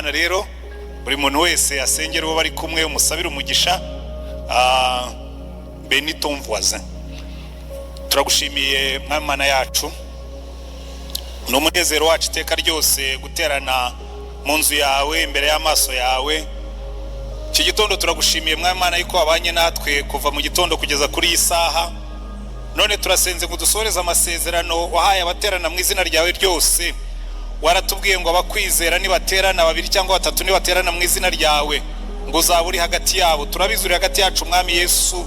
rero buri muntu wese asengera uwo bari kumwe umusabira umugisha. BWA BWIZA, turagushimiye mwami Mana yacu, no munezero wacu iteka ryose guterana mu nzu yawe imbere y'amaso yawe. Iki gitondo turagushimiye mwami Mana yuko wabanye natwe kuva mu gitondo kugeza kuri iyi saha. None turasenze ngo dusoreze amasezerano wahaye abaterana mu izina ryawe ryose. Waratubwiye ngo abakwizera nibaterana babiri cyangwa batatu nibaterana mu izina ryawe ngo uzaburi hagati yabo. Turabizuri hagati yacu mwami Yesu.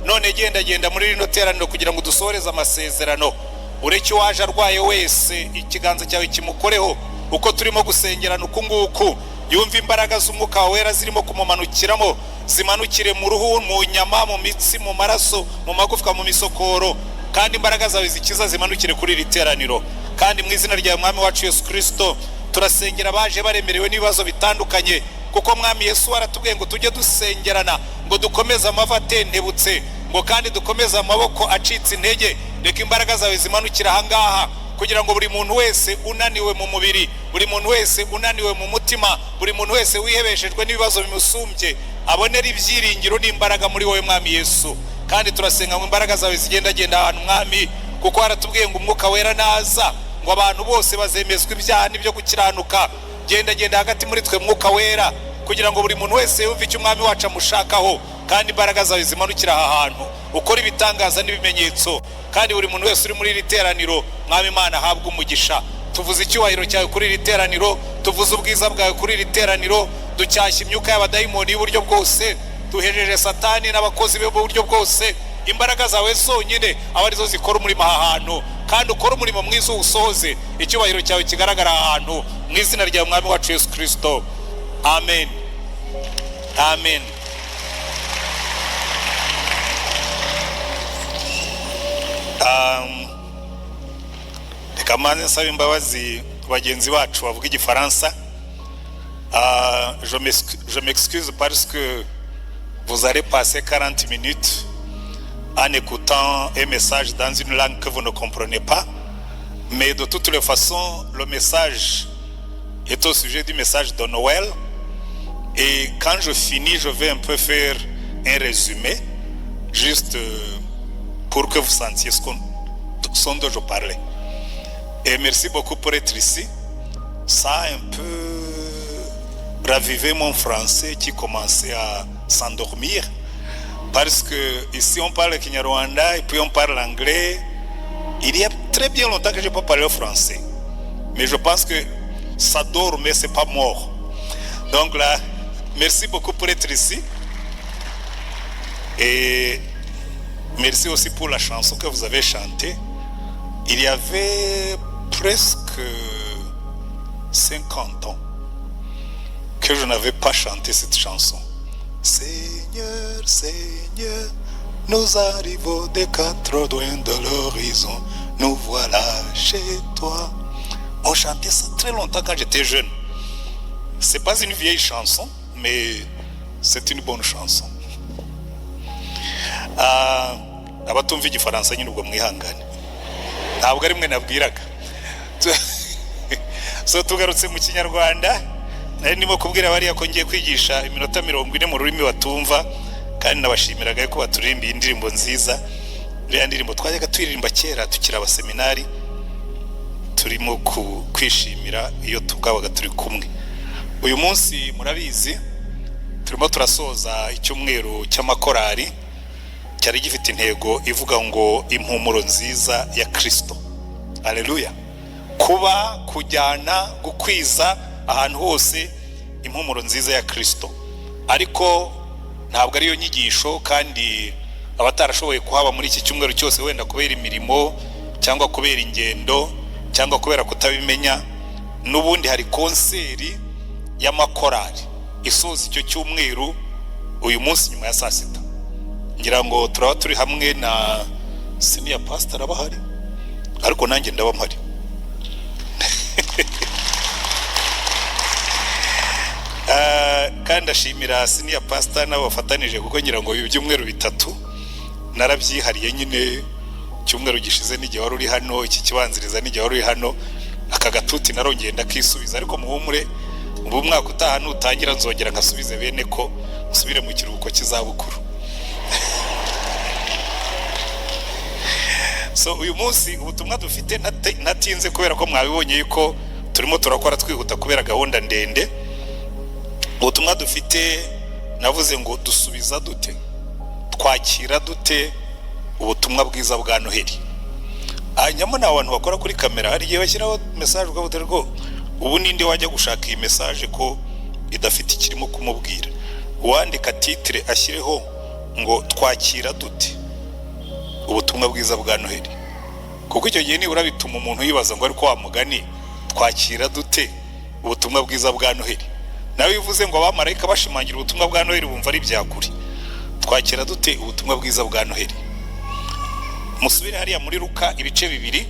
None genda muri rino teraniro kugira ngo dusoreze amasezerano. Ureke waje arwaye wese ikiganza cyawe kimukoreho uko turimo gusengerana uko nguku. Yumva imbaraga z'umwuka wera zirimo kumumanukiramo, zimanukire mu ruhu, mu nyama, mu mitsi, mu maraso, mu magufwa, mu misokoro, kandi imbaraga zawe zikiza zimanukire kuri iri teraniro. Kandi mu izina rya mwami wacu Yesu Kristo turasengera baje baremerewe n'ibibazo bitandukanye, kuko mwami Yesu aratubwiye ngo tujye dusengerana, ngo dukomeze amavi atentebutse, ngo kandi dukomeze amaboko acitse intege. Reka imbaraga zawe zimanukira ahangaha kugira ngo buri muntu wese unaniwe mu mubiri, buri muntu wese unaniwe mu mutima, buri muntu wese wihebeshejwe n'ibibazo bimusumbye abonera ibyiringiro n'imbaraga muri wowe mwami Yesu. Kandi turasenga ngo imbaraga zawe zigenda ahantu mwami, kuko haratubwiye ngo umwuka wera naza ngo abantu bose bazemezwa ibyaha n'ibyo gukiranuka. Genda hagati muri twe mwuka wera kugira ngo buri muntu wese yumve icyo umwami wacu amushakaho, kandi imbaraga zawe zimanukira aha hantu, ukora ibitangaza n'ibimenyetso. Kandi buri muntu wese uri muri iri teraniro mwami Mana ahabwe umugisha. Tuvuze icyubahiro cyawe kuri iri teraniro, tuvuze ubwiza bwawe kuri iri teraniro, ducyashya imyuka y'abadayimoni y'uburyo bwose, duhejeje satani n'abakozi be b'uburyo bwose. Imbaraga zawe zonyine aba arizo zikora umurimo aha hantu, kandi ukora umurimo mwiza uwusohoze, icyubahiro cyawe kigaragara aha hantu, mu izina rya mwami wacu Yesu Kristo, amen, amen. Reka manze nsaba imbabazi bagenzi bacu bavuga igifaransa. Je m'excuse parce que vous allez passer 40 minutes en écoutant un message dans une langue que vous ne comprenez pas. Mais de toutes les façons, le message est au sujet du message de Noël. Et quand je finis, je vais un peu faire un résumé, juste pour que vous sentiez ce dont je parlais. Et merci beaucoup pour être ici. Ça a un peu ravivé mon français qui commençait à s'endormir. Parce que ici on parle Kinyarwanda et puis on parle anglais. Il y a très bien longtemps que je n'ai pas parlé français. Mais je pense que ça dort, mais ce n'est pas mort. Donc là, merci beaucoup pour être ici. Et merci aussi pour la chanson que vous avez chantée. Il y avait presque 50 ans que je n'avais pas chanté cette chanson. Seigneur, Seigneur, nous arrivons des quatre coins de l'horizon, nous voilà chez toi. On chantait ça très longtemps quand j'étais jeune. C'est pas une vieille chanson, mais c'est une bonne chanson. Abatumva igifaransa nyine ubwo mwihangane, ntabwo ari mwe nabwiraga. So tugarutse mu Kinyarwanda, nari ndimo kubwira bariya ko ngiye kwigisha iminota 40 mu rurimi batumva, kandi nabashimiraga ko baturimbiye indirimbo nziza. Iriya ndirimbo twajyaga turirimba kera tukira abaseminari, turimo kwishimira iyo tugabaga turi kumwe. Uyu munsi murabizi turimo turasoza icyumweru cy'amakorari cyari gifite intego ivuga ngo impumuro nziza ya Kristo. Haleluya. Kuba kujyana gukwiza ahantu hose impumuro nziza ya Kristo. Ariko ntabwo ariyo nyigisho, kandi abatarashoboye kuhaba muri iki cyumweru cyose wenda kubera imirimo cyangwa kubera ingendo cyangwa kubera kutabimenya, n'ubundi hari konseri y'amakorari isoza icyo cyumweru uyu munsi nyuma ya saa sita. Ngira ngo turaba turi hamwe na senior pastor abahari, ariko nanjye ndaba mpari. Kandi ashimira senior pastor nabo bafatanije, kuko ngira ngo ibi byumweru bitatu narabyihariye nyine. Cyumweru gishize n'igihe wari uri hano, iki kibanziriza n'igihe wari uri hano, aka gatuti narongeye ndakisubiza. Ariko muhumure ubu mwaka utaha nutangira nzongera nkasubize bene ko nsubire mu kiruhuko cy'izabukuru. So uyu munsi ubutumwa dufite natinze kubera ko mwabibonye yuko turimo turakora twihuta kubera gahunda ndende. Ubutumwa dufite navuze ngo dusubiza dute, twakira dute ubutumwa bwiza bwa Noheli. Hanyuma n'abantu bakora kuri kamera hari igihe bashyiraho message ukavuga ngo ubu ninde wajya gushaka iyi message ko idafite ikirimo kumubwira. Uwandika titre ashyireho ngo twakira dute ubutumwa bwiza bwa Noheli, kuko icyo gihe nibura bituma umuntu yibaza ngo ariko wamugani twakira dute ubutumwa bwiza bwa Noheli. Nawe bivuze ngo abamarayika bashimangira ubutumwa bwa Noheli bumva ari byakuri. Twakira dute ubutumwa bwiza bwa Noheli. Musubire hariya muri Luka ibice 2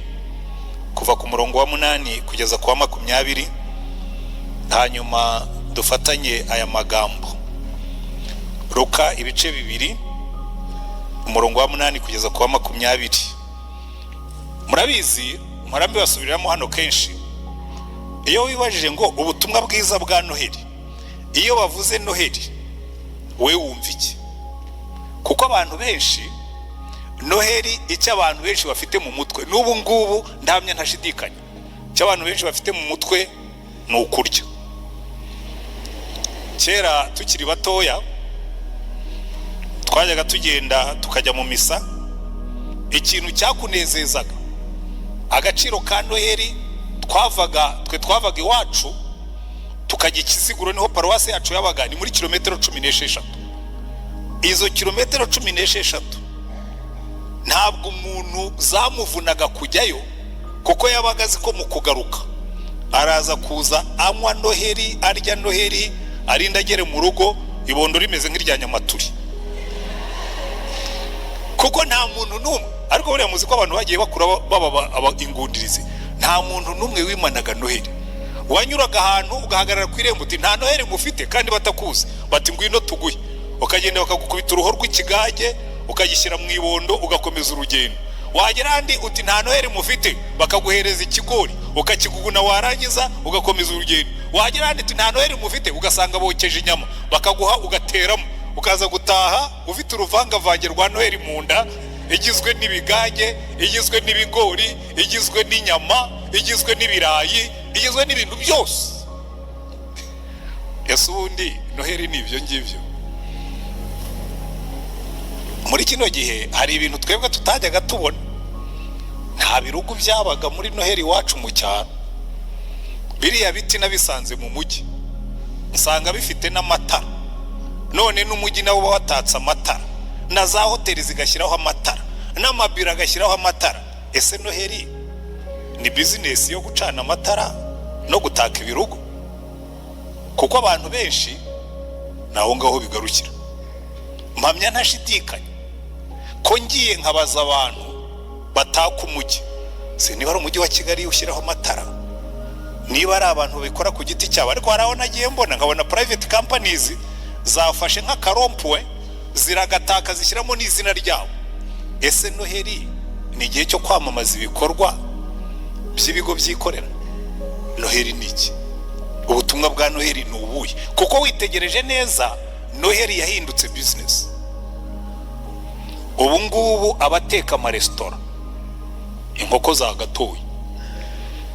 kuva ku murongo wa 8 kugeza ku wa 20, hanyuma dufatanye aya magambo. Luka ibice 2 umurongo wa 8 kugeza ku wa 20. Murabizi murambi basubiriramo hano kenshi iyo wibajije ngo ubutumwa bwiza bwa Noheli, iyo bavuze Noheli we wumva iki? Kuko abantu benshi Noheli icyo abantu benshi bafite mu mutwe n'ubu ngubu ndamya ntashidikanya, icyo abantu benshi bafite mu mutwe ni ukurya. Kera tukiri batoya twajyaga tugenda tukajya mu misa, ikintu cyakunezezaga agaciro ka Noheli twavaga iwacu tukajya Ikiziguro, niho paruwasi yacu yabaga, ni muri kilometero 16. Izo kilometero 16 ntabwo umuntu zamuvunaga kujyayo, kuko yabaga azi ko mu kugaruka araza kuza anywa Noheli, arya Noheli, arinda agere mu rugo ibondo rimeze nk'irya Nyamaturi. Kuko nta muntu n'umwe, ariko buriya muzi ko abantu bagiye bakura baba ingundirizi, nta muntu n'umwe wimanaga Noheli. Wanyuraga ahantu ugahagarara ku irembo uti nta Noheli mufite, kandi batakuzi bati ngwino tuguye, ukagenda bakagukubita uruho rw'ikigage ukagishyira mu ibondo ugakomeza urugendo. Wagera handi uti nta Noheli mufite, bakaguhereza ikigori ukakiguguna, warangiza ugakomeza urugendo. Wagera handi uti nta Noheli mufite, ugasanga bokeje inyama bakaguha ugateramo, ukaza gutaha ufite uruvangavange rwa Noheli mu nda, igizwe n'ibigage, igizwe n'ibigori, igizwe n'inyama, igizwe n'ibirayi, igizwe n'ibintu byose. Ese ubundi Noheli ni ibyo ngibyo? Muri kino gihe hari ibintu twebwe tutajyaga tubona. Nta birugu byabaga muri Noheli wacu mu cyaro. Biriya biti nabisanze mu mujyi, usanga bifite n'amatara. None n'umujyi nawo watatse amatara, na za hoteli zigashyiraho amatara, n'amabiro agashyiraho amatara. Ese Noheli ni business yo gucana amatara no gutaka ibirugo? Kuko abantu benshi naho ngaho bigarukira. Mpamya ntashidikanya ko ngiye nkabaza abantu bataka umujyi, se niba ari umujyi wa Kigali ushyiraho amatara, niba ari abantu bikora ku giti cyabo. Ariko haraho nagiye mbona nkabona private companies zafashe nk'akarompwe ziragataka zishyiramo n'izina ryabo. Ese Noheli ni igihe cyo kwamamaza ibikorwa by'ibigo byikorera? Noheli ni iki? Ubutumwa bwa Noheli ni ubuhe? Kuko witegereje neza Noheli yahindutse business. Ubu ngubu abateka amaresitora, inkoko za gatoyi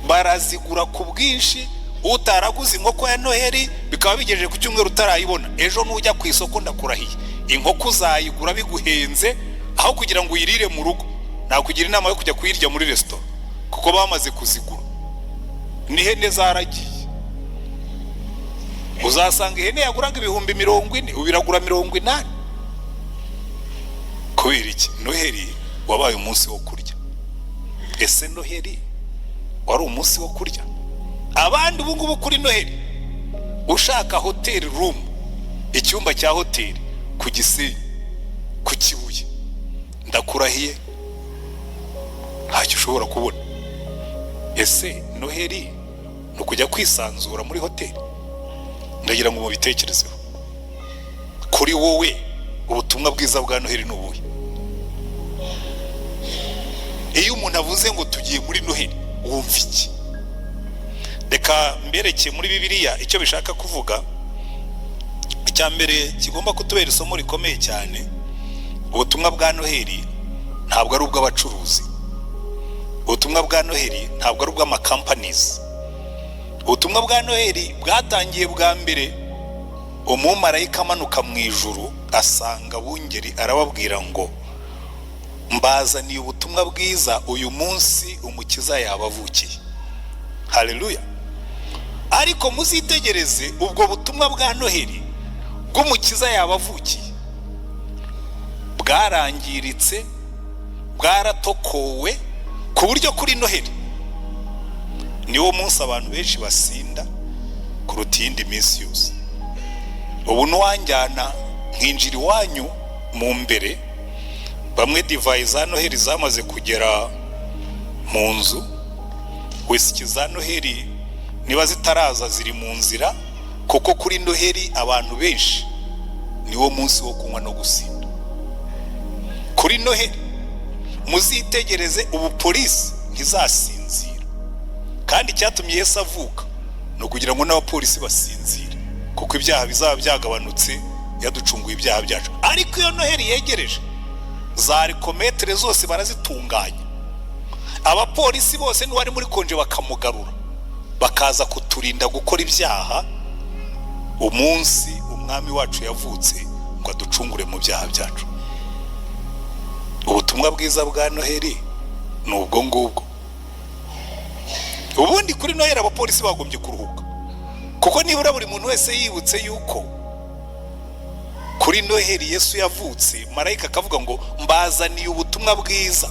barazigura ku bwinshi. Utaraguze inkoko ya Noheli bikaba bigejeje ku cyumweru utarayibona, ejo nujya ku isoko ndakurahiye inkoko uzayigura biguhenze, aho kugira ngo uyirire mu rugo. Nakugira inama yo kujya kuyirya muri resitora, kuko bamaze kuzigura. N'ihene zaragiye, uzasanga ihene yaguraga 40,000 ubiragura 80. Kubera iki? Noheli wabaye umunsi wo kurya. Ese Noheli wari umunsi wo kurya? Abandi ubu ngubu kuri Noheli ushaka hotel room, icyumba cya hoteli ku Gisenyi, ku Kibuye, ndakurahiye ntacyo ushobora kubona. Ese Noheli ni ukujya kwisanzura muri hoteli? Ndagira ngo mubitekerezeho. Kuri wowe ubutumwa bwiza bwa Noheli ni ubuhe? Iyo umuntu avuze ngo tugiye muri Noheli wumva iki? reka mbereke muri Bibiliya icyo bishaka kuvuga. Icya mbere kigomba kutubera isomo rikomeye cyane, ubutumwa bwa Noheli ntabwo ari ubw'abacuruzi, ubutumwa bwa Noheli ntabwo ari ubw'amakampanies. Ubutumwa bwa Noheli bwatangiye bwa mbere umumarayika amanuka mu ijuru asanga bungeri, arababwira ngo mbazaniye ubutumwa bwiza, uyu munsi umukiza yabavukiye. Haleluya. Ariko muzitegereze ubwo butumwa bwa Noheli bw'umukiza yabavukiye bwarangiritse, bwaratokowe, ku buryo kuri Noheli niwo munsi abantu benshi basinda kuruta iyindi minsi yose. Ubu nuwanjyana nkinjira iwanyu mu mbere, bamwe divayi za Noheli zamaze kugera mu nzu, wisiki za Noheli niba zitaraza ziri mu nzira, kuko kuri Noheli abantu benshi niwo munsi wo kunywa no gusinda. Kuri Noheli muzitegereze ubu polisi ntizasinzira, kandi icyatumye Yesu avuka no kugira ngo n'abapolisi basinzire, kuko ibyaha bizaba byagabanutse yaducunguye ibyaha byacu. Ariko iyo Noheli yegereje, za rikometere zose barazitunganya, abapolisi bose n'uwari muri konje bakamugarura, bakaza kuturinda gukora ibyaha umunsi umwami wacu yavutse ngo aducungure mu byaha byacu. Ubutumwa bwiza bwa Noheli ni ubwo ngubwo. Ubundi kuri Noheli abapolisi bagombye kuruhuka, kuko nibura buri muntu wese yibutse yuko kuri Noheli Yesu yavutse, marayika akavuga ngo mbazaniye ubutumwa bwiza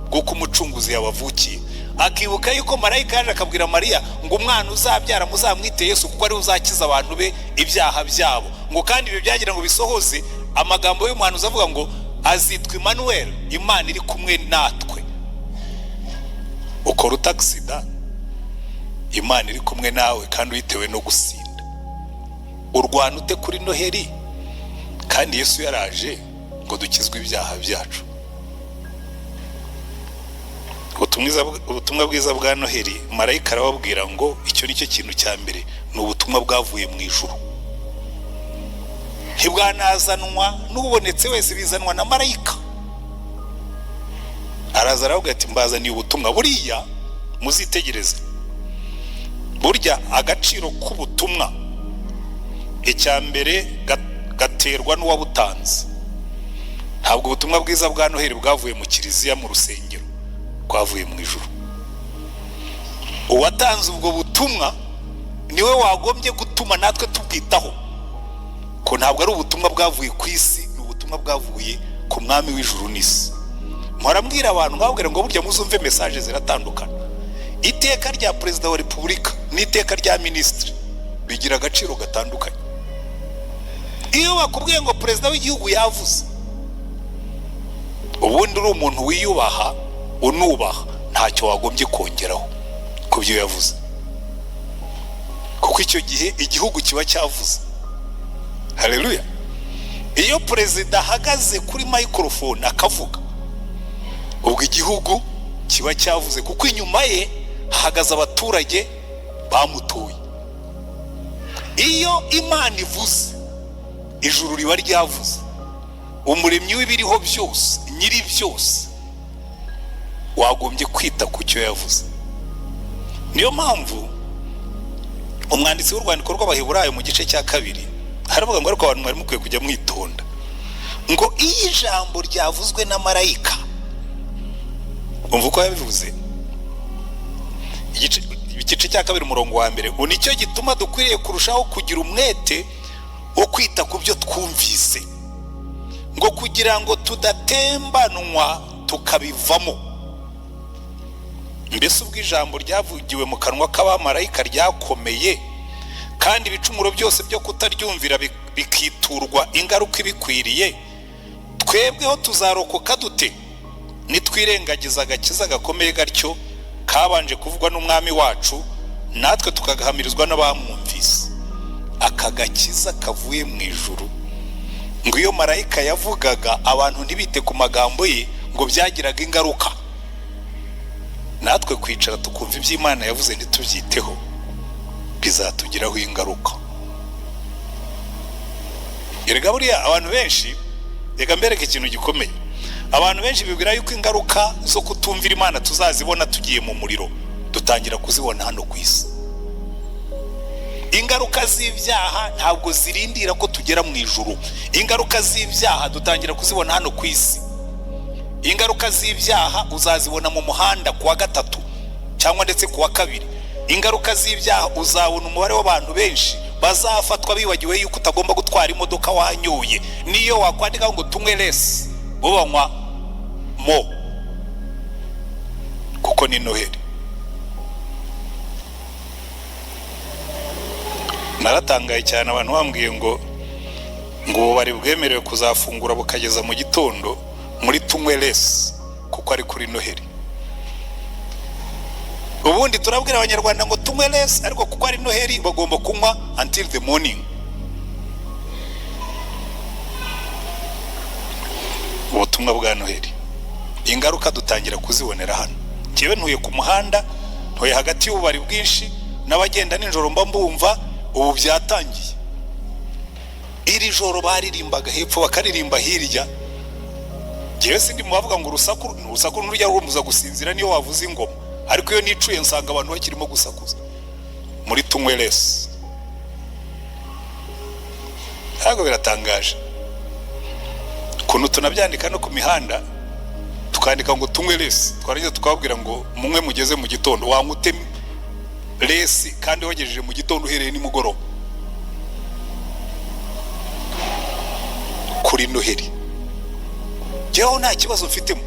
bw'uko umucunguzi yabavukiye. Akibuka yuko marayika yaje akabwira Mariya ngo umwana uzabyara muzamwite Yesu, kuko ari uzakiza abantu be ibyaha byabo. Ngo kandi ibyo byagira ngo bisohoze amagambo y'umuhanuzi avuga ngo azitwa Emmanuel, Imana iri kumwe natwe. Ukora utagisida, Imana iri kumwe nawe kandi uyitewe no gusinda. Urwana ute kuri Noheli kandi Yesu yaraje ngo dukizwe ibyaha byacu? Ubutumwa bwiza bwa Noheli, marayika arababwira ngo icyo nicyo kintu cya mbere, ni ubutumwa bwavuye mu ijuru. Ntibwanazanwa n'ubonetse wese, bizanwa na marayika. Araza aravuga ati mbazaniye ubutumwa. Buriya muzitegereze, burya agaciro k'ubutumwa icya mbere gaterwa n'uwabutanze. Ntabwo ubutumwa bwiza bwa Noheli bwavuye mu kiliziya, mu rusengero, bwavuye mu ijuru. Uwatanze ubwo butumwa niwe wagombye gutuma natwe tubwitaho, ko ntabwo ari ubutumwa bwavuye ku isi, ni ubutumwa bwavuye ku mwami w'ijuru n'isi. Murambwira abantu nkababwira ngo burya muzumve message ziratandukana. Iteka rya perezida wa repubulika n'iteka rya minisitiri bigira agaciro gatandukanye. Iyo bakubwiye ngo perezida w'igihugu yavuze, ubundi uri umuntu wiyubaha unubaha, ntacyo wagombye kongeraho ku byo yavuze, kuko icyo gihe igihugu kiba cyavuze. Haleluya. Iyo perezida ahagaze kuri microphone akavuga, ubwo igihugu kiba cyavuze, kuko inyuma ye hahagaze abaturage bamutoye. Iyo Imana ivuze, ijuru riba ryavuze. Umuremyi w'ibiriho byose, nyiri byose, wagombye kwita ku cyo yavuze. Niyo mpamvu umwanditsi w'urwandiko rw'Abaheburayo mu gice cya 2 haravuga ngo ariko abantu bari mukwiye kujya mwitonda, ngo iyi jambo ryavuzwe na marayika, umva uko yabivuze, igice cya 2 umurongo wa 1, ngo nicyo gituma dukwiriye kurushaho kugira umwete wo kwita ku byo twumvise, ngo kugira ngo tudatembanwa tukabivamo. Mbese ubwo ijambo ryavugiwe mu kanwa k'abamarayika ryakomeye, kandi ibicumuro byose byo kutaryumvira bikiturwa ingaruka ibikwiriye, twebweho tuzarokoka dute nitwirengagiza agakiza gakomeye gatyo kabanje kuvugwa n'umwami wacu, natwe tukagahamirizwa n'abamwumvise? Aka gakiza kavuye mu ijuru, ngo iyo marayika yavugaga abantu ntibite ku magambo ye, ngo byagiraga ingaruka. Natwe kwicara tukumva iby'Imana yavuze ntitubyiteho, bizatugiraho ingaruka. Erega buriya abantu benshi, reka mbereke ikintu gikomeye, abantu benshi bibwira yuko ingaruka zo kutumvira Imana tuzazibona tugiye mu muriro, dutangira kuzibona hano ku isi. Ingaruka z'ibyaha ntabwo zirindira ko tugera mu ijuru. Ingaruka z'ibyaha dutangira kuzibona hano ku isi. Ingaruka z'ibyaha uzazibona mu muhanda kuwa gatatu cyangwa ndetse kuwa kabiri. Ingaruka z'ibyaha uzabona umubare w'abantu benshi bazafatwa bibagiwe yuko utagomba gutwara imodoka wanyoye. Niyo wakwandika ngo tunywe less, bo banywa mo, kuko ni Noheli. Naratangaye cyane abantu bambwiye ngo bari bwemerewe kuzafungura bukageza mu gitondo muri tunywe less, kuko ari kuri Noheli. Ubundi turabwira abanyarwanda ngo tunywe less, ariko kuko ari Noheli bagomba kunywa until the morning. Ubutumwa bwa Noheli, ingaruka dutangira kuzibonera hano. Kibe ntuye ku muhanda, ntuye hagati y'ububari bwinshi, n'abagenda nijoro mba mbumva ubu byatangiye. Iri joro baririmbaga hepfo bakaririmba hirya. Jewe sindi mubavuga ngo urusaku n'urujya rumuza gusinzira niyo wavuze ingoma, ariko iyo nicuye nsanga abantu bakirimo gusakuza muri tunywe less. Ntabwo biratangaje kuntu tunabyandika no ku mihanda, tukandika ngo tunywe less, twaragize tukababwira ngo mumwe mugeze mu gitondo, wankute less kandi wagejeje mu gitondo uhereye nimugoroba kuri Noheli. Jewe nta kibazo mfitemo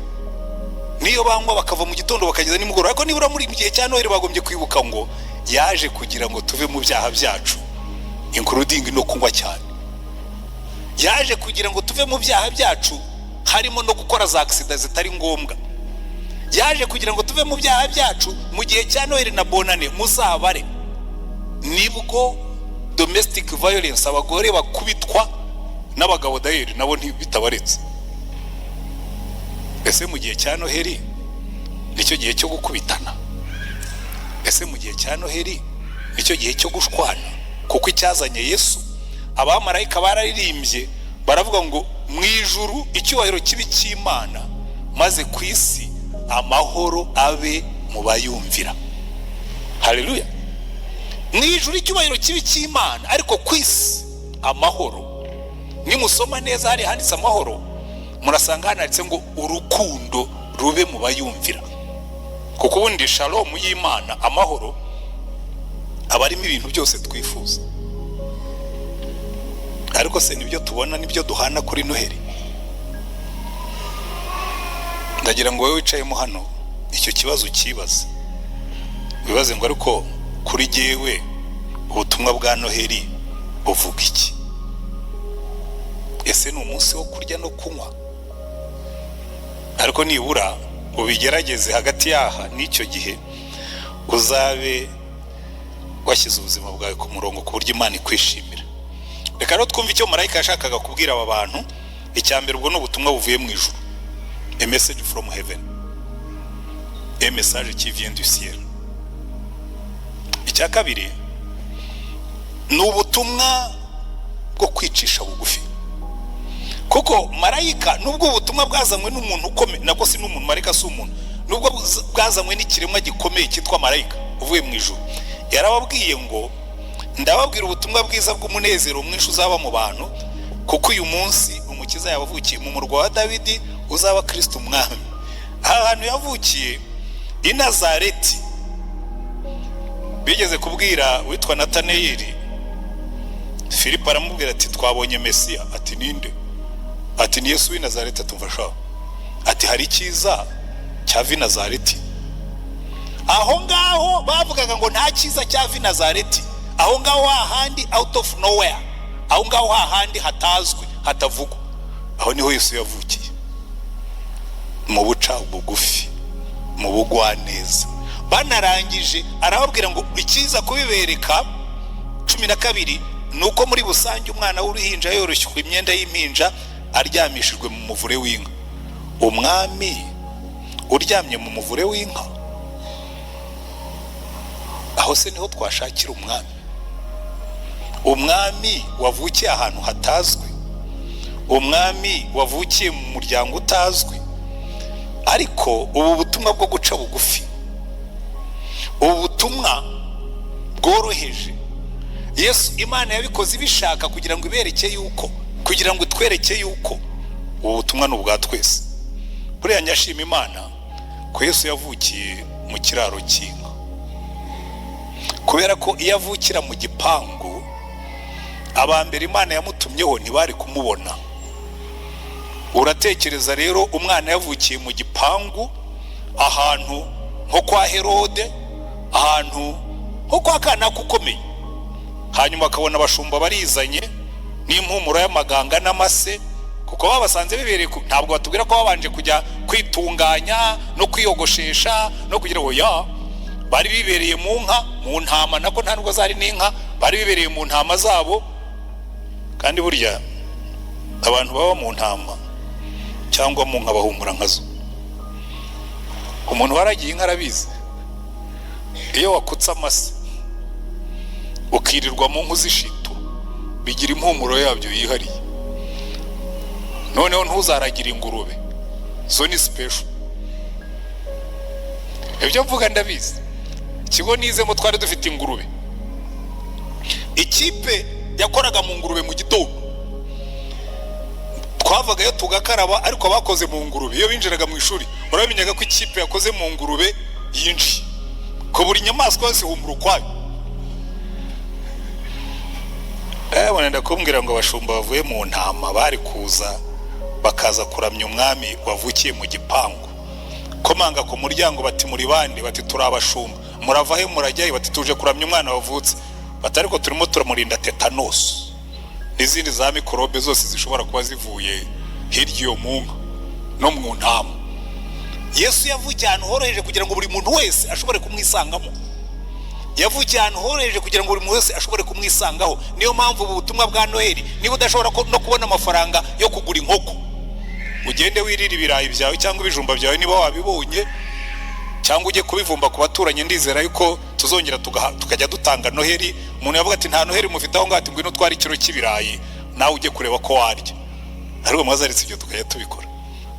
niyo banywa bakava mu gitondo bakageza nimugoroba, ariko nibura muri gihe cya Noheli bagombye kwibuka ngo yaje kugira ngo tuve mu byaha byacu, including no kunywa cyane. Yaje kugira ngo tuve mu byaha byacu harimo no gukora za accident zitari ngombwa. Yaje kugira ngo tuve mu byaha byacu mu gihe cya Noheli na bonane muzabare nibwo domestic violence, abagore bakubitwa n'abagabo daheri nabo ntibitabaretse. Ese mu gihe cya Noheli nicyo gihe cyo gukubitana? Ese mu gihe cya Noheli nicyo gihe cyo gushwana? Kuko icyazanye Yesu, abamarayika bararirimbye baravuga ngo mu ijuru icyubahiro kibi cy'Imana, maze ku isi amahoro abe mu bayumvira. Haleluya. Mu ijuru icyubahiro kibi cy'Imana, ariko ku isi amahoro. Nimusoma neza hari handitse amahoro, murasanga handitse ngo urukundo rube mu bayumvira. Kuko ubundi shalom y'Imana, amahoro, abarimo ibintu byose twifuza. Ariko se nibyo tubona, nibyo duhana kuri Noheli? Ndagira ngo wowe wicayemo hano icyo kibazo ukibaze, wibaze ngo ariko kuri jyewe ubutumwa bwa Noheli buvuga iki? Ese ni umunsi wo kurya no kunywa? Ariko nibura ubigerageze hagati yaha n'icyo gihe, uzabe washyize ubuzima bwawe ku murongo ku buryo Imana ikwishimira. Reka rero twumve icyo marayika yashakaga kubwira aba bantu. Icyambere ubwo n'ubutumwa buvuye mu ijuru, a message from heaven, a message qui vient du ciel. Icya kabiri ni ubutumwa bwo kwicisha bugufi. Kuko marayika nubwo ubutumwa bwazanywe n'umuntu ukomeye, nako si n'umuntu, marayika si umuntu, nubwo bwazanywe n'ikiremwa gikomeye cyitwa marayika uvuye mu ijuru, yarababwiye ngo ndababwira ubutumwa bwiza bw'umunezero mwinshi uzaba mu bantu, kuko uyu munsi umukiza yabavukiye mu murwa wa Dawidi, uzaba Kristo umwami. Aha hantu yavukiye i Nazareti. Bigeze kubwira witwa Natanayeli, Filipo aramubwira ati twabonye Mesiya. Ati ninde? Ati ni Yesu w'i Nazareti. Atumva ati hari cyiza cya Nazareti? Aho ngaho bavugaga ngo nta cyiza cya Nazareti. Aho ngaho hahandi out of nowhere, aho ngaho hahandi hatazwi hatavugwa, aho niho Yesu yavukiye, mu buca bugufi, mu bugwaneza. Banarangije arababwira ngo ikiza kubibereka 12 nuko muri busange umwana w'uruhinja yoroshywe imyenda y'impinja aryamishijwe mu muvure w'inka. Umwami uryamye mu muvure w'inka, aho se niho twashakira umwami? umwami wavukiye ahantu hatazwi, umwami wavukiye mu muryango utazwi. Ariko ubu butumwa bwo guca bugufi, ubu butumwa bworoheje, Yesu Imana yabikoze ibishaka kugira ngo ibereke yuko, kugira ngo itwereke yuko ubu butumwa ni ubwa twese. Buriya nyashima Imana ko Yesu yavukiye mu kiraro cy'inka, kubera ko iyo avukira mu gipangu abambere Imana yamutumyeho ntibari kumubona. Uratekereza rero umwana yavukiye mu gipangu ahantu nko kwa Herode, ahantu nko kwa Kanaka ukomeye, hanyuma akabona abashumba barizanye n'impumuro y'amaganga n'amase, kuko babasanze bibereye. Ntabwo batubwira ko babanje kujya kwitunganya no kwiyogoshesha no kugira ngo ya bari bibereye mu nka, mu ntama, nako nta nubwo zari n'inka, bari bibereye mu ntama zabo. Kandi burya abantu baba mu ntama cyangwa mu nka bahumura nkazo. Umuntu waragiye inka arabizi, iyo wakutse amase ukirirwa mu nku zishito bigira impumuro yabyo yihariye. Noneho ntuzaragira ingurube, zo ni special. Ibyo mvuga ndabizi, kigo nizemo twari dufite ingurube, ikipe yakoraga mu ngurube mu gitondo, twavagayo tugakaraba, ariko bakoze mu ngurube iyo binjiraga mu ishuri uramenyaga ko ikipe yakoze mu ngurube yinjiye, ko buri nyamaswa yose humura ukwayo. Wenda kumbwira ngo abashumba bavuye mu ntama bari kuza bakaza kuramya umwami wavukiye mu gipangu, komanga ku muryango bati muri bande, bati turi abashumba, murava he murajyayo, bati tuje kuramya umwana wavutse, bati ariko turimo turamurinda tetanosi n'izindi za mikorobe zose zishobora kuba zivuye hirya iyo mu nka no mu ntama. Yesu yavukiye ahantu horoheje kugira ngo buri muntu wese ashobore kumwisangamo, yavukiye ahantu horoheje kugira ngo buri muntu wese ashobore kumwisangaho. Niyo mpamvu ubu butumwa bwa Noheli, niba udashobora no kubona amafaranga yo kugura inkoko, ugende wirira ibirayi byawe cyangwa ibijumba byawe niba wabibonye, cyangwa ujye kubivumba ku baturanyi. Ndizera yuko tuzongera tukajya dutanga Noheli. Umuntu yavuga ati nta Noheli mufite aho ngaho, ati ngwino twari ikiro cy'ibirayi nawe ujye kureba ko warya. Ariko mwazaritse ibyo tukajya tubikora,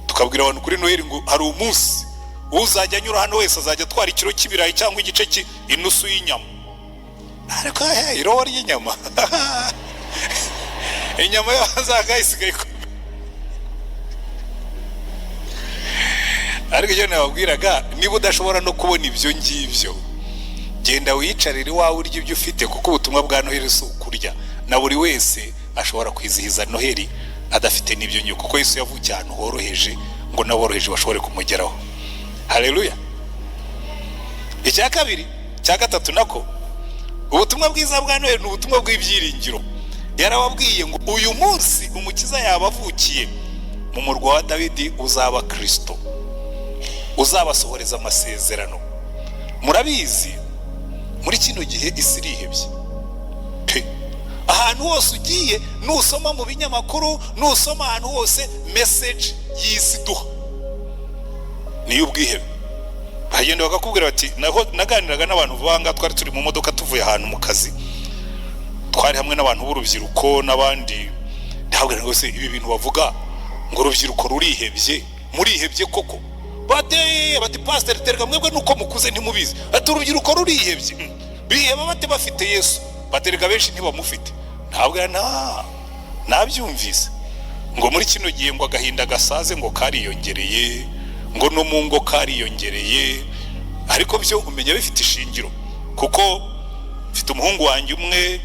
tukabwira abantu kuri Noheli ngo hari umunsi uzajya anyura hano wese azajya twara ikiro cy'ibirayi cyangwa igice inusu y'inyama. Ariko irobo ry'inyama inyama yazaga isigaye. Ariko iyo nababwiraga, niba udashobora no kubona ibyo ngibyo, genda wiyicarire iwawe urya ibyo ufite, kuko ubutumwa bwa Noheli si ukurya. Na buri wese ashobora kwizihiza Noheli adafite n'ibyo nyuko, kuko Yesu yavukiye ahantu horoheje ngo n'aboroheje bashobore kumugeraho. Haleluya. Icya kabiri, cya gatatu nako, ubutumwa bwiza bwa Noheli ni ubutumwa bw'ibyiringiro. Yarababwiye ngo uyu munsi umukiza yabavukiye mu murwa wa Dawidi, uzaba Kristo, uzabasohoreza amasezerano. Murabizi muri kino gihe isi irihebye pe, ahantu hose ugiye, nusoma mu binyamakuru, nusoma ahantu hose, message y'isi duha niyo ubwihebe. Bagenda bakakubwira bati, naganiraga n'abantu banga, twari turi mu modoka tuvuye ahantu mu kazi, twari hamwe n'abantu b'urubyiruko n'abandi, ndabwira ngo se ibi bintu bavuga ngo urubyiruko rurihebye, murihebye koko? Bati pastor terega mwebwe nuko mukuze ntimubizi, ati urubyiruko rurihebye. Biheba bate bafite Yesu? Baterega benshi ntibamufite. Ntabwo nabyumvise ngo muri kino gihe ngo agahinda gasaze ngo kariyongereye, ngo no mu ngo kariyongereye. Ariko byo umenya bifite ishingiro, kuko mfite umuhungu wanjye umwe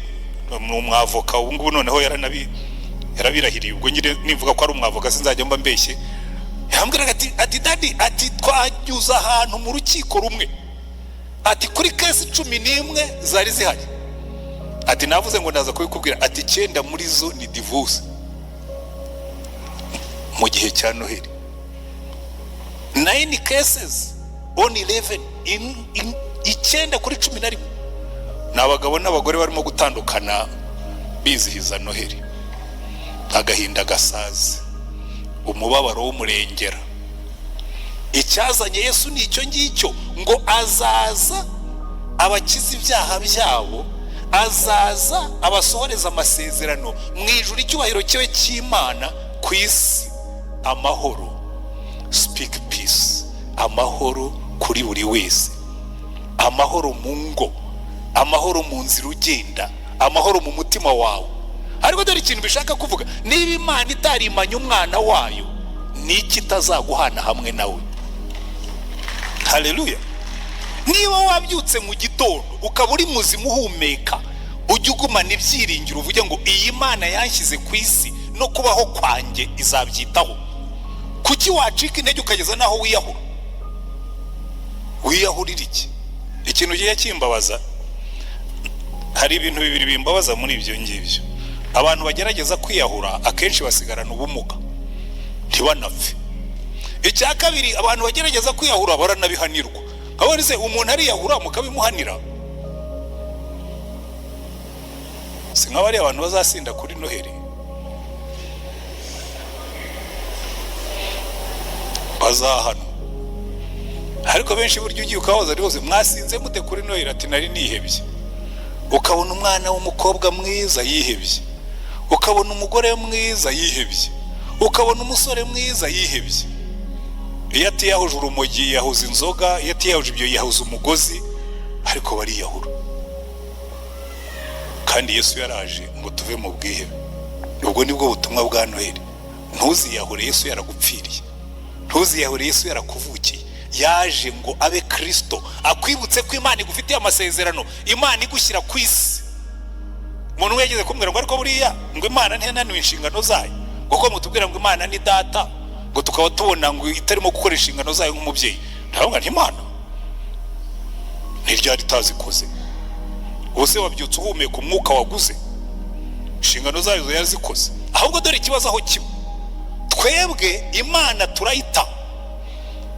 ni umwavoka, ubu ngubu noneho yarabirahiriye. Ubwo nyine nivuga ko ari umwavoka sinzajya mba mbeshye. Yambwiraga ati dadi, ati twanyuze ahantu mu rukiko rumwe, ati kuri kesi 11 zari zihari, ati navuze ngo ndaza kubikubwira, ati 9 muri zo ni divorce mu gihe cya Noheli. 9 cases on 11 in 9 kuri 11 n'abagabo n'abagore barimo gutandukana bizihiza Noheli. Agahinda gasaze, umubabaro w'umurengera. Icyazanye Yesu ni icyo ngicyo, ngo azaza abakiza ibyaha byabo, azaza abasohoreza amasezerano mu ijuru, icyubahiro cyewe cy'Imana ku isi. Amahoro, speak peace, amahoro kuri buri wese, amahoro mu ngo, amahoro mu nzira ugenda, amahoro mu mutima wawe. Ariko dore ikintu bishaka kuvuga, niba Imana itarimanye umwana wayo, niki itazaguhana hamwe nawe? Haleluya. Niba wabyutse mu gitondo ukaba uri muzima uhumeka, ujye ugumana ibyiringiro uvuge ngo iyi Mana yanshyize ku isi no kubaho kwanjye izabyitaho. Kuki wacika intege ukageza naho wiyahura? Wiyahurira iki? Ikintu giye kimbabaza, hari ibintu bibiri bimbabaza muri ibyo ngibyo. Abantu bagerageza kwiyahura akenshi basigarana ubumuga ntibanapfe. Icya kabiri, abantu bagerageza kwiyahura baranabihanirwa. Abarize umuntu ariyahura mukabimuhanira. Sinkabari abantu bazasinda kuri Noheli. Bazahano. Ariko benshi buryo ugiye ukahoza ari hose, mwasinze mute kuri Noheli? Ati nari nihebye. Ukabona umwana w'umukobwa mwiza yihebye, ukabona umugore mwiza yihebye, ukabona umusore mwiza yihebye. Iyo atiyahuje urumogi yahuza inzoga, iyo atiyahuje ibyo yahuza umugozi, ariko bariyahura. Kandi Yesu yaraje ngo tuve mu bwihebe. Ubwo nibwo butumwa bwa Noheli. Ntuziyahure, Yesu yaragupfiriye. Ntuziyahure, Yesu yarakuvukiye. Yaje ngo abe Kristo, akwibutse ko Imana igufitiye amasezerano, Imana igushyira ku isi. Umuntu yageze kumbwira ngo ariko buriya ngo Imana ntiyananiwe inshingano zayo, kuko mutubwira ngo Imana ni data, ngo tukaba tubona ngo itarimo gukora inshingano zayo nk'umubyeyi. Ndavuga nti Imana ntiryari itazikoze. Ubuse wabyutse uhumeka umwuka waguze, inshingano zayo yazikoze. Ahubwo dore ikibazo aho kiba, twebwe Imana turayita.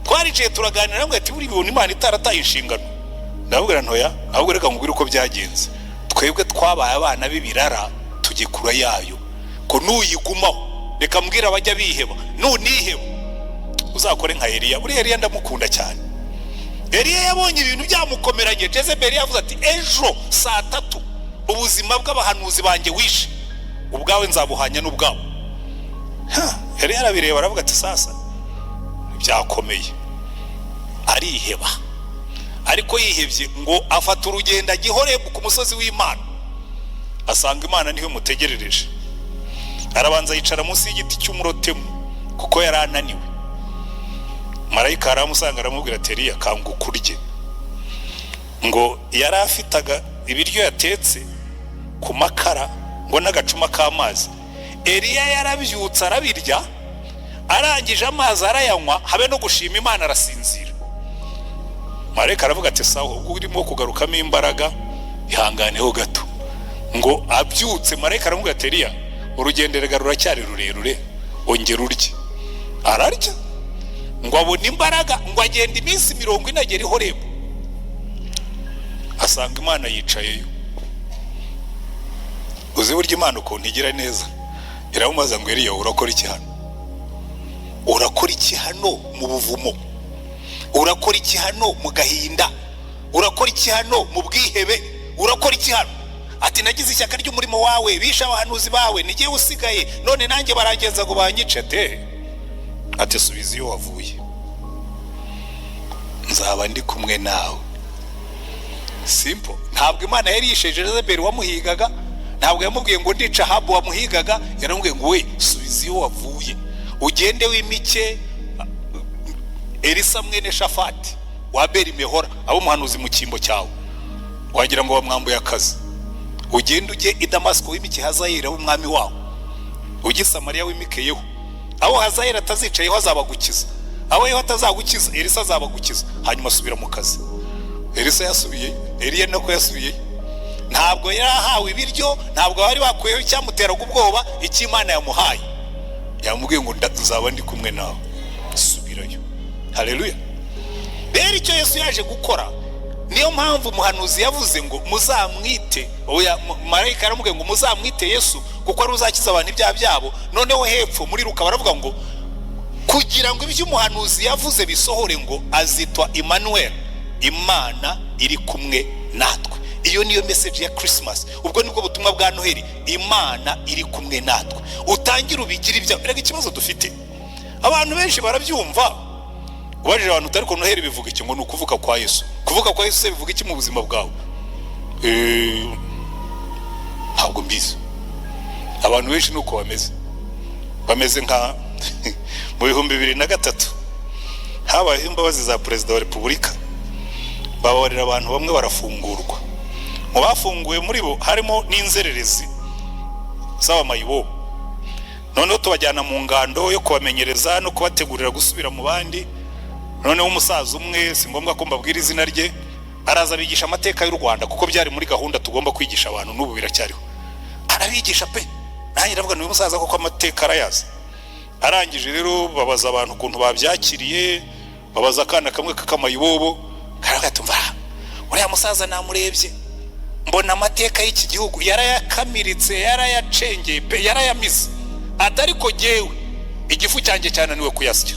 Twaricaye turaganira ngo ati buri bintu Imana itarataye inshingano. Ndavuga ntoya, ahubwo reka nkubwire uko byagenze. Twebwe twabaye abana b'ibirara tugikura yayo, ko nuyigumaho. Reka mbwira abajya biheba, nuniheba uzakore nka Eliya. Buri Eliya ndamukunda cyane. Eliya yabonye ibintu byamukomeranye. Jezebeli yavuze ati ejo saa 3 ubuzima bw'abahanuzi banjye wishe, ubwawe nzabuhanya n'ubwabo. Eliya arabireba aravuga ati sasa byakomeye. Ariheba. Ariko yihebye ngo afata urugendo agihore ku musozi w'Imana, asanga Imana niho mutegerereje. Arabanza yicara munsi y'igiti cy'umurotemu kuko yari ananiwe. Marayika aramusanga aramubwira ati Eliya kanga ukurye. Ngo yari afitaga ibiryo yatetse ku makara ngo n'agacuma k'amazi. Eliya yarabyutse arabirya, arangije amazi arayanywa, habe no gushima Imana arasinzira. Marayika aravuga ati sawa, ubwo urimo kugarukamo imbaraga ihanganeho gato. Ngo abyutse Marayika aramubwira ati Eliya urugendo ruracyari rurerure, ongera urye. Ararya ngo abona imbaraga, ngo agenda iminsi 40 agera i Horebu. Asanga Imana yicayeyo. Uzi burya Imana ukuntu igira neza, iramubaza ngo Eliya urakora iki hano? Urakora iki hano mu buvumo? Urakora iki hano mu gahinda? Urakora iki hano mu bwihebe? Urakora iki hano? Ati nagize ishyaka ry'umurimo wawe, bisha abahanuzi bawe, nigiye usigaye, none nanjye barangenza ngo banyice. Ati subiza iyo wavuye, nzaba ndi kumwe nawe. Simple. Ntabwo Imana yari yisheje Jezebeli wamuhigaga, ntabwo yamubwiye ngo ndica Ahabu wamuhigaga, yaramubwiye ngo we subiza iyo wavuye, ugende wimike Elisa mwene Shafati wa Berimehora, abo muhanuzi mu cyimbo cyawe, wagira ngo bamwambuye akazi. Ugende ujye i Damasiko wimike Hazayeli umwami wawe, ujye Samariya wimikeyeho. Abo Hazayeli atazicayeho azabagukiza, abo yeho atazagukiza Elisa azabagukiza, hanyuma asubira mu kazi. Elisa yasubiye, Eliya nako yasubiye. Ntabwo yarahawe ibiryo, ntabwo bari bakuyeho icyamuteraga ubwoba, icyo Imana yamuhaye. Yamubwiye ngo nzaba ndi kumwe nawe, subirayo. Haleluya. Rero icyo Yesu yaje gukora, niyo mpamvu umuhanuzi yavuze ngo muzamwite. Oya, Marayika aramubwiye ngo muzamwite Yesu kuko ari uzakiza abantu ibyaha byabo. Noneho hepfo muri Luka baravuga ngo kugira ngo ibyo umuhanuzi yavuze bisohore, ngo azitwa Emmanuel, Imana iri kumwe natwe. iyo niyo message ya Christmas. Ubwo nibwo butumwa bwa Noheli, Imana iri kumwe natwe. Utangira ubigira ibya. Erega ikibazo dufite, abantu benshi barabyumva, ubajije abantu utari ko Noheli bivuga iki, ngo ni ukuvuka kwa Yesu. Kuvuka kwa Yesu bivuga iki mu buzima bwawe? Ntabwo mbizi. Abantu benshi nuko bameze nka mu 2003 habaye imbabazi za Perezida wa Repubulika, bababarira abantu bamwe barafungurwa. Mu bafunguwe muri bo harimo n'inzererezi z'abamayibo. Noneho tubajyana mu ngando yo kubamenyereza no kubategurira gusubira mu bandi. Noneho umusaza umwe, si ngombwa ko mbabwira izina rye, araza bigisha amateka y'u Rwanda kuko byari muri gahunda tugomba kwigisha abantu, n'ubu biracyariho. Arabigisha pe, nanjye ndavuga ni umusaza kuko amateka arayazi. Arangije rero babaza abantu ukuntu babyakiriye, babaza akana kamwe kakamayibobo, karatumva uriya musaza namurebye mbona amateka y'iki gihugu yarayakamiritse, yarayacengeye pe, yarayamize. Atari ko jewe igifu cyanjye cyananiwe kuyasya.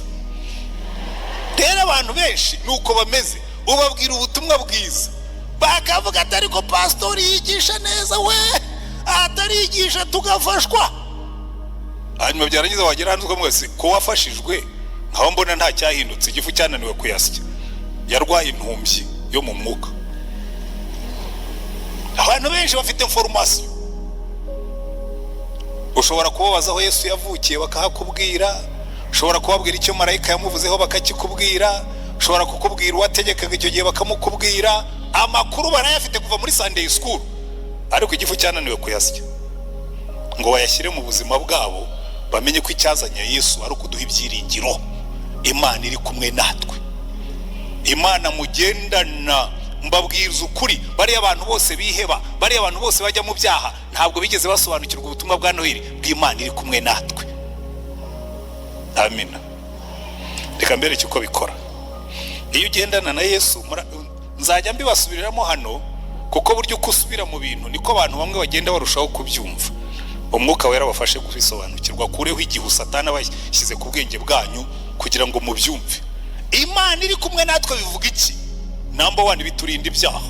Rero abantu benshi nuko bameze, ubabwira ubutumwa bwiza bakavuga atari ko pastori yigisha neza, we atarigisha tugafashwa. Hanyuma byarangiza wagera hanze mwese ko wafashijwe, nkaho mbona nta cyahindutse, igifu cyananiwe kuyasya, yarwaye intumbyi yo mu mwuka. Abantu benshi bafite information. Ushobora kubabaza aho Yesu yavukiye bakahakubwira, ushobora kubabwira icyo marayika yamuvuzeho bakakikubwira, ushobora kukubwira uwategekaga icyo gihe bakamukubwira. Amakuru barayafite kuva muri Sunday school, ariko igifu cyananiwe kuyasya ngo bayashyire mu buzima bwabo, bamenye ko icyazanye Yesu ari ukuduha ibyiringiro. Imana iri kumwe natwe, Imana mugendana. Mbabwiriza ukuri, bari abantu bose biheba, bari abantu bose bajya mu byaha, ntabwo bigeze basobanukirwa ubutumwa bwa Noheli bw'Imana iri kumwe natwe. Amina. Reka mbereke uko bikora. Iyo ugendana na Yesu, nzajya mbibasubiriramo hano, kuko buryo uko usubira mu bintu niko abantu bamwe bagenda barushaho kubyumva. Umwuka wera bafashe kubisobanukirwa, kureho igihe Satani bashyize ku bwenge bwanyu kugira ngo mubyumve. Imana iri kumwe natwe bivuga iki? Number 1, biturinda ibyaha.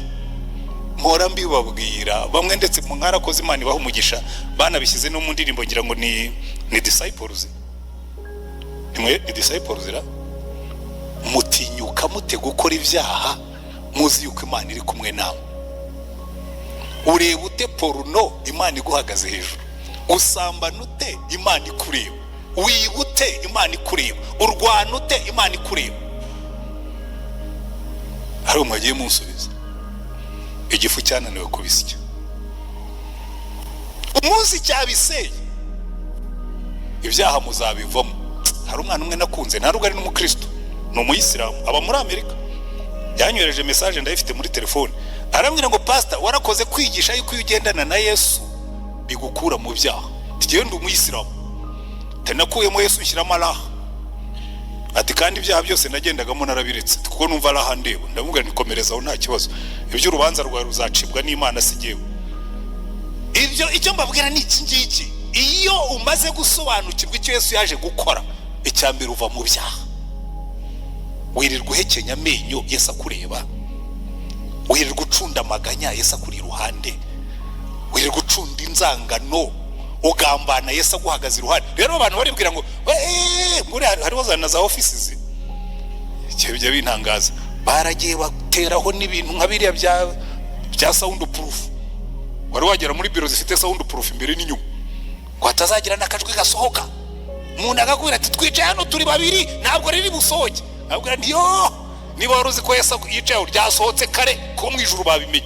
Mpora mbibabwira bamwe, ndetse mu nkarakoze Imana ibaha umugisha, banabishyize no mu ndirimbo ngira ngo ni disciples. Nimwe ni disciples ra? Mutinyuka mute gukora ibyaha muzi yuko Imana iri kumwe nawe. Ureba ute porno, Imana iguhagaze hejuru. Usambana ute, Imana ikureba. Wibute, Imana ikureba. Urwana ute, Imana ikureba. Hari umwagiye munsubiza, igifu cyananiwe kubisya. Umunsi cyabiseye ibyaha muzabivamo. Hari umwana umwe nakunze, nta rugari n'umukristo, ni umuyisilamu, aba muri Amerika. Yanyohereje message ndayifite muri telefone, arambwira ngo pastor, warakoze kwigisha yuko iyo ugendana na Yesu bigukura mu byaha. Tigiye ndi umuyisilamu, tenakuyemo Yesu nshyiramo Allah. Ati kandi ibyaha byose nagendagamo narabiretse kuko numva Allah ndeba. Ndavuga nikomerezaho nta kibazo, ibyo urubanza rwa ruzacibwa n'Imana sigewe. Icyo mbabwira ni iki ngiki, iyo umaze gusobanukirwa icyo Yesu yaje gukora, icyambere uva mu byaha. Wirirwa uhekenya amenyo, Yesu akureba. Wirirwa ucunda amaganya, Yesu akuri iruhande. Wirirwa ucunda inzangano, ugambana, Yesu aguhagaze iruhande. Rero abantu baribwira ngo muri hariho za offices cyebye bintangaza, baragiye bateraho n'ibintu nka biriya bya sound proof. Wari wagera muri biro zifite sound proof imbere n'inyuma, ko hatazagira nakajwi gasohoka. Umuntu agakubwira ati twicaye hano turi babiri, ntabwo riri busohoke. Nabwira nti yo, niba waruzi ko Yesu yicaye ryasohotse kare ko mu ijuru babimenye.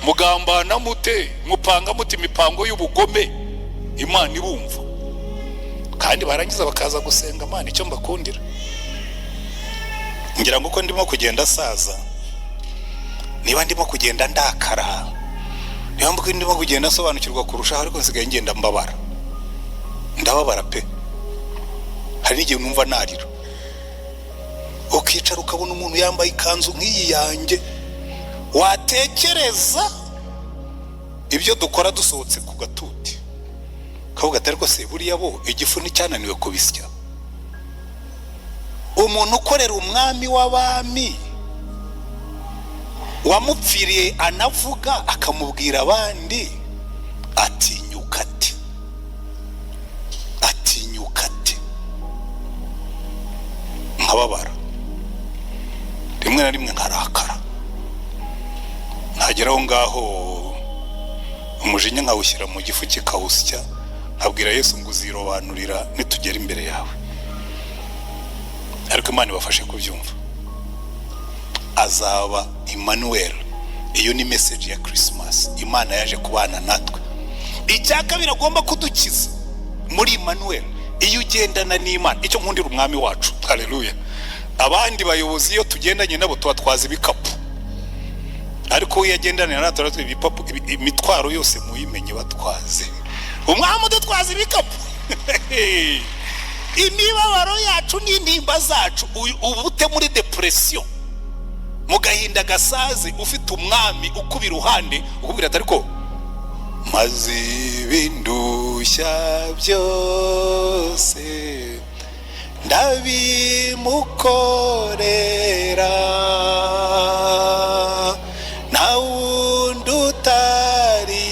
Mugambana mute, mupanga mute imipango y'ubugome, Imana ibumva. Kandi barangiza bakaza gusenga Imana. Icyo mbakundira, ngira ngo ko ndimo kugenda saza, niba ndimo kugenda ndakara, niba ndimo kugenda sobanukirwa kurushaho, ariko nsigaye ngenda ndababara pe. Hari n'igihe numva narira, ukicara ukabona umuntu yambaye ikanzu nk'iyi yanjye, watekereza ibyo dukora dusohotse ku gatuti, kavuga atari ko se buriya bo igifu nicyananiwe kubisya. Umuntu ukorera umwami w'abami, wamupfiriye anavuga akamubwira abandi atinyuka ate, nkababara rimwe na rimwe nkarakara, ntageraho ngaho umujinya nkawushyira mu gifu kikawusya, nkabwira Yesu ngo uzirobanurira nitugera imbere yawe. Ariko Imana ibafashe kubyumva. Azaba Emmanuel. Iyo ni message ya Christmas. Imana yaje kubana natwe. Icya kabiri agomba kudukiza muri Emmanuel, iyo ugendana n'Imana. Icyo nkundira umwami wacu. Haleluya. Abandi bayobozi iyo tugendanye nabo tubatwaza ibikapu, ariko iyo yagendana natwe ibipapu, imitwaro yose muyimenye batwaze. Umwami udutwaza ibikapu. Imibabaro yacu n'intimba zacu ubute muri depression, mu gahinda gasaze, ufite umwami ukuba iruhande ukubwira ati ariko maze ibindushya byose ndabimukorera, nta wundi utari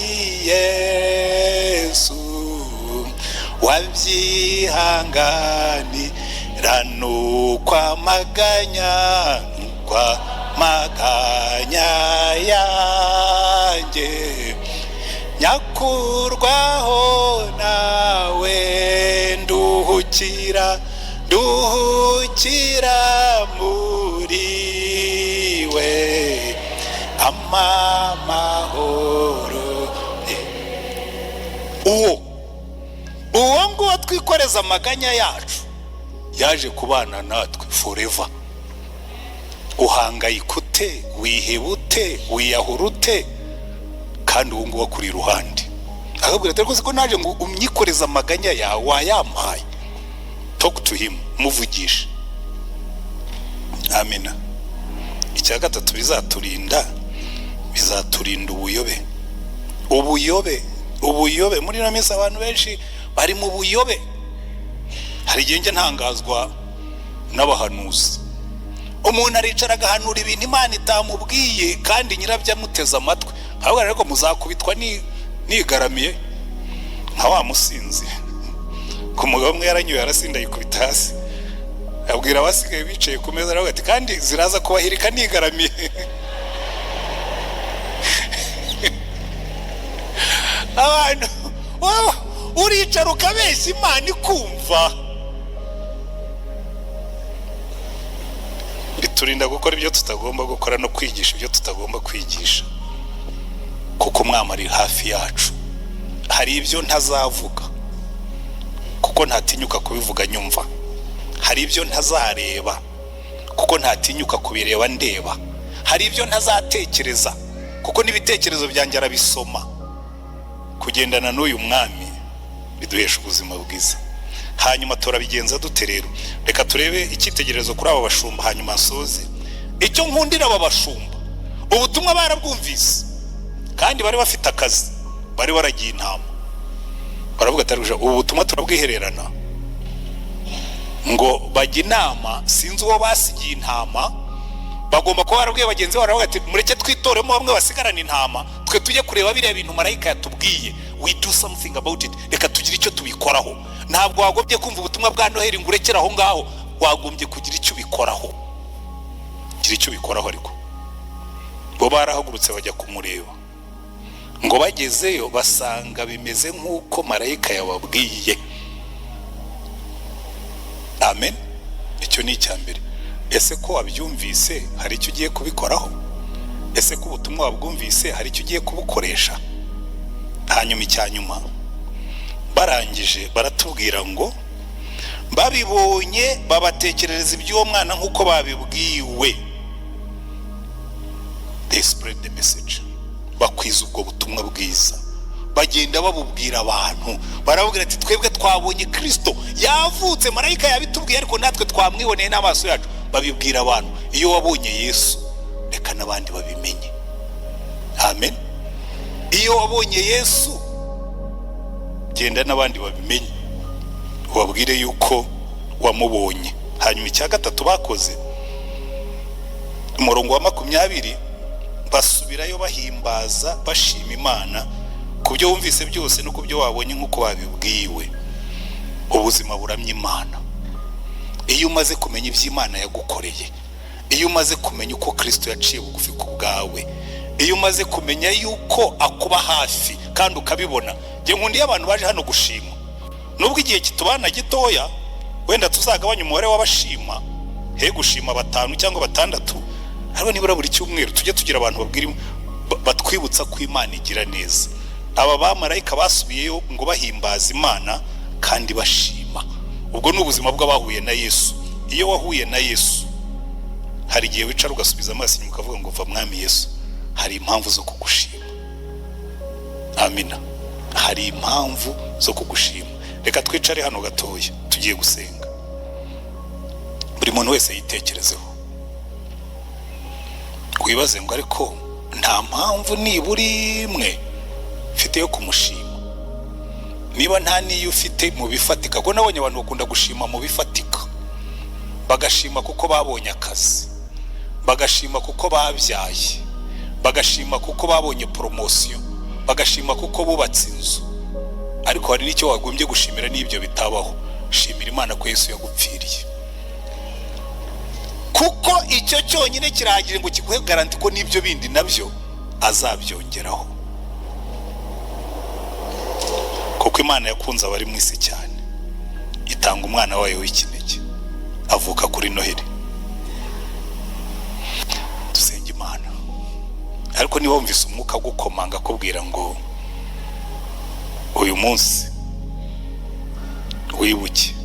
Yesu wabyihanganira n'ukwamaganya yanjye, nyakurwaho nawe nduhukira muri we amahoro. Uwo nguwo twikoreza amaganya yacu yaje kubana natwe forever. Uhangayika ute, wiheba ute, wiyahura ute, kandi uwo nguwo kuri iruhande akabwira ati rwose ko naje ngo umyikoreza amaganya yawe wayampaye. Talk to him, muvugisha. Amina. Icya gatatu bizaturinda ubuyobe. Muri ino minsi abantu benshi bari mu buyobe. Hari igihe njye ntangazwa n'abahanuzi. Umuntu aricara agahanura ibintu Imana itamubwiye kandi nyirabyo amuteze amatwi, ahubwo ariko muzakubitwa nigaramiye nka wa musinzi. Ku mugabo umwe yaranyoye arasinda yikubita hasi, abwira abasigaye bicaye ku meza aravuga ati kandi ziraza kubahirika nigaramiye. Abantu uricara ukabeshya Imana ikumva. Biturinda gukora ibyo tutagomba gukora no kwigisha ibyo tutagomba kwigisha, kuko umwami ari hafi yacu. Hari ibyo ntazavuga kuko ntatinyuka kubivuga nyumva. Hari ibyo ntazareba kuko ntatinyuka kubireba ndeba. Hari ibyo ntazatekereza kuko n'ibitekerezo byanjye arabisoma. Kugendana n'uyu mwami biduhesha ubuzima bwiza. Hanyuma turabigenza dute rero? Reka turebe icyitegererezo kuri aba bashumba hanyuma nsoze. Icyo nkundira aba bashumba, ubutumwa barabwumvise kandi bari bafite akazi, bari baragiye intama. Baravuga ati ubu butumwa turabwihererana, ngo bajya inama, sinzi uwo basigiye intama. Bagomba kuba barabwiye bagenzi babo, baravuga ati mureke twitoremo bamwe basigarana intama, twe tujye kureba biriya bintu marayika yatubwiye. We do something about it. Reka tugire icyo tubikoraho. Ntabwo wagombye kumva ubutumwa bwa Noheli ngo urekere aho ngaho, wagombye kugira icyo ubikoraho. Gira icyo ubikoraho. Ariko bo barahagurutse bajya kumureba, ngo bagezeyo basanga bimeze nk'uko marayika yababwiye. Amen. Icyo ni icyambere. Ese ko wabyumvise hari icyo ugiye kubikoraho? Ese ko ubutumwa wabwumvise hari icyo ugiye kubukoresha? Hanyuma icyanyuma barangije baratubwira ngo babibonye babatekerereza iby'uwo mwana nk'uko babibwiwe. They spread the message. Bakwiza ubwo butumwa bwiza, bagenda babubwira abantu. Barababwira ati twebwe twabonye Kristo yavutse, marayika yabitubwiye, ariko natwe twamwiboneye n'amaso yacu. Babibwira abantu. Iyo wabonye Yesu, reka n'abandi babimenye. Amen. Iyo wabonye Yesu, genda n'abandi babimenye, ubabwire yuko wamubonye. Hanyuma icya gatatu bakoze, umurongo wa 20, basubirayo bahimbaza bashima Imana ku byo wumvise byose no ku byo wabonye nk'uko babibwiwe. Ubuzima buramya Imana. Iyo umaze kumenya iby'Imana yagukoreye, iyo umaze kumenya uko Kristo yaciye bugufi ku bwawe, iyo umaze kumenya yuko akuba hafi kandi ukabibona. Nge nkundi y'abantu baje hano gushima, nubwo igihe kitubana gitoya, wenda tuzagabanya umubare w'abashima, he gushima 5 cyangwa 6, ariko nibura buri cyumweru tujye tugira abantu babwira batwibutsa ko Imana igira neza. Aba bamarayika basubiyeyo ngo bahimbaza Imana kandi bashima. Ubwo ni ubuzima bw'abahuye na Yesu. Iyo wahuye na Yesu, hari igihe wicara ugasubiza amaso inyuma ukavuga ngo va mwami Yesu, hari impamvu zo kugushima. Amina. Hari impamvu zo kugushima. Reka twicare hano gatoya tugiye gusenga. Buri muntu wese yitekerezeho, wibaze ngo ariko nta mpamvu nibura imwe mfite yo kumushima. Niba nta niyo ufite mu bifatika, ko nabonye abantu bakunda gushima mu bifatika. Bagashima kuko babonye akazi, bagashima kuko babyaye, bagashima kuko babonye promotion, bagashima kuko bubatse inzu. Ariko hari n'icyo wagombye gushimira n'ibyo bitabaho. Shimira Imana ko Yesu yagupfiriye, kuko icyo cyonyine kirahagije ngo kiguhe garanti ko n'ibyo bindi nabyo azabyongeraho. Kuko Imana yakunze abari mu isi cyane, itanga umwana wayo w'ikinege, avuka kuri Noheli. Dusenge Imana. Ariko niba wumvise umwuka gukomanga kubwira ngo uyu munsi wibuke,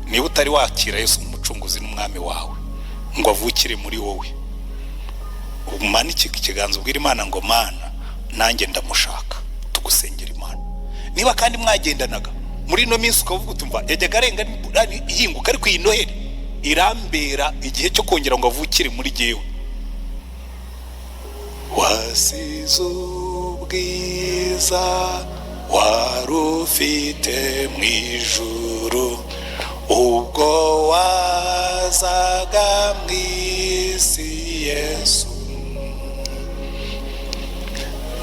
niba utari wakira Yesu umucunguzi n'umwami wawe ngo avukire muri wowe, umanike ikiganza ubwira Imana ngo Mana nanjye ndamushaka. Tugusengera Imana. Niba kandi mwagendanaga muri no minsi ukavuga utumva yajyaga arenga ihinguka, ariko iyi Noheli irambera igihe cyo kongera ngo avukire muri jewe. Wasize ubwiza warufite mu ijuru ubwo wazaga mu isi Yesu,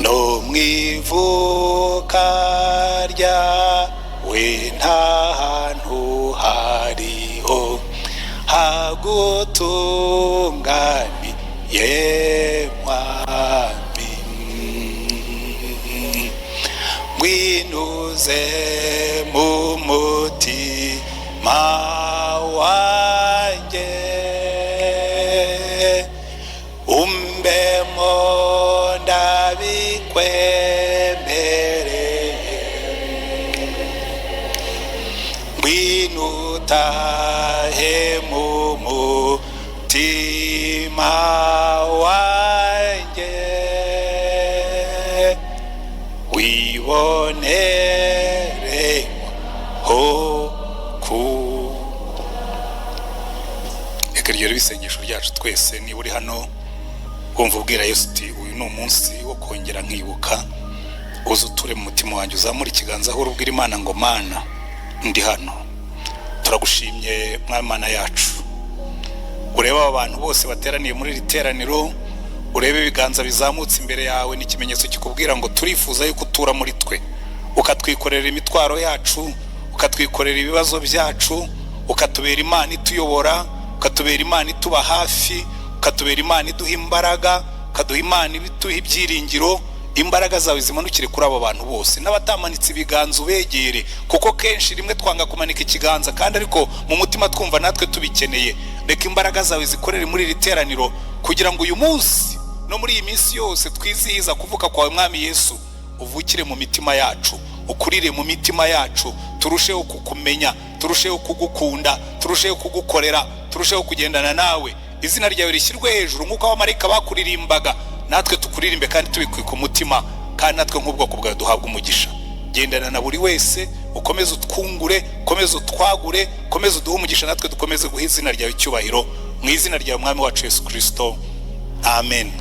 no mwivuka ryawe nta hantu hariho hagutunganiye mwami. Ngwinuze mu mutima wanjye, umbemo ndabikwemereye. Ngwinutahe mu mutima wanjye, wibonere ho ku. Reka ryo bisengesho ryacu twese. Niba uri hano wumva ubwira Yesu uti uyu ni umunsi wo kongera nkibuka, uzuture mu mutima wanjye, uzamura ikiganza aho urubwira Imana ngo Mana ndi hano. Turagushimye mwami Mana yacu. Ureba abantu bose bateraniye muri iri teraniro, urebe ibiganza bizamutse imbere yawe, ni ikimenyetso kikubwira ngo turifuza yuko utura muri twe, ukatwikorera imitwaro yacu, ukatwikorera ibibazo byacu, ukatubera Imana ituyobora, ukatubera Imana ituba hafi, ukatubera Imana iduha imbaraga, ukaduha Imana ibituha ibyiringiro. Imbaraga zawe zimanukire kuri abo bantu bose, n'abatamanitse ibiganza ubegere, kuko kenshi rimwe twanga kumanika ikiganza kandi ariko mu mutima twumva natwe tubikeneye. Reka imbaraga zawe zikorere muri iri teraniro, kugira ngo uyu munsi no muri iyi minsi yose twizihiza kuvuka kwawe mwami Yesu, uvukire mu mitima yacu, ukurire mu mitima yacu, turusheho kukumenya, turusheho kugukunda, turusheho kugukorera, turusheho kugendana nawe. Izina ryawe rishyirwe hejuru nk'uko abamarayika bakuririmbaga, natwe tukuririmbe kandi tubikuye ku mutima, kandi natwe nk'ubwoko bwawe duhabwa umugisha. Gendana na buri wese, ukomeze utwungure, ukomeze utwagure, ukomeze uduhe umugisha, natwe dukomeze guha izina ryawe icyubahiro, mu izina ryawe mwami wacu Yesu Kristo. Amen.